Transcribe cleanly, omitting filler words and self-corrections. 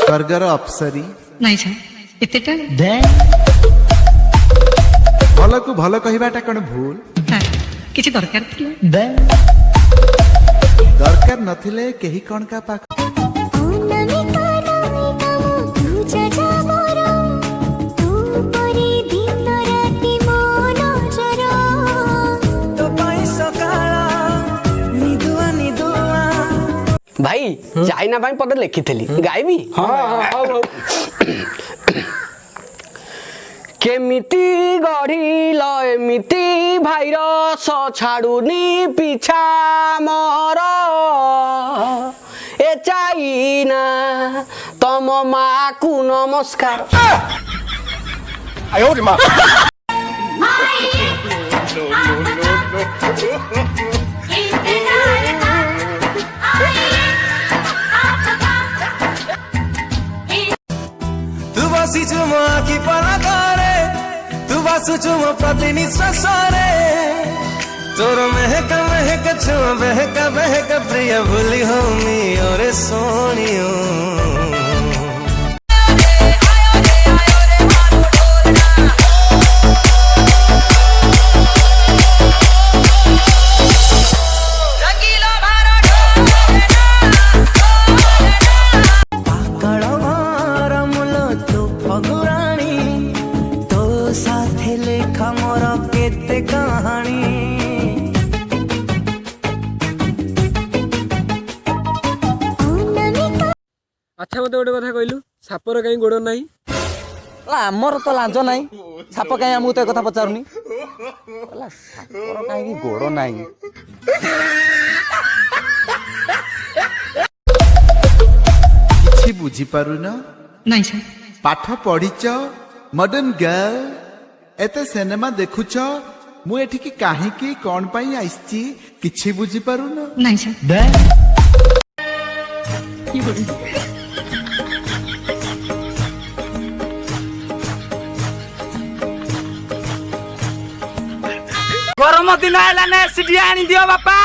स्वर्गर अप्सरी नहीं सर एतेटा भल को भल कहवाटा कौन भूल सर किसी दरकार थिला दरकार नथिले केही कौन का पाख भाई चाइना भाई पद लिखी थी गायबी केमिति गढ़िल एमिति भाइरस छाड़ुनी पिछा मोर ए चाइना तम माँ को नमस्कार बसीचु म आखि पलकरे तू बसुचु म प्रति निश्वासरे तोर महक महक छु बहक बहक प्रिय भूली हो मी ओरे सोनियो अच्छा मत गोटे कथा कहलु सापर कहीं गोड़ नहीं आमर तो लाज नाई साप कहीं आमको तो कथा पचारुनी सापर कहीं गोड़ नाई किछि बुझी पारुन नहीं सर पाठ पढ़िच मॉडर्न गर्ल एते सिनेमा देखुच मु एठिकी काहीकी कोन पई आइछि किछि बुझी पारुन नहीं सर गरम दिन आइला ने सिडिया आनी दियो बापा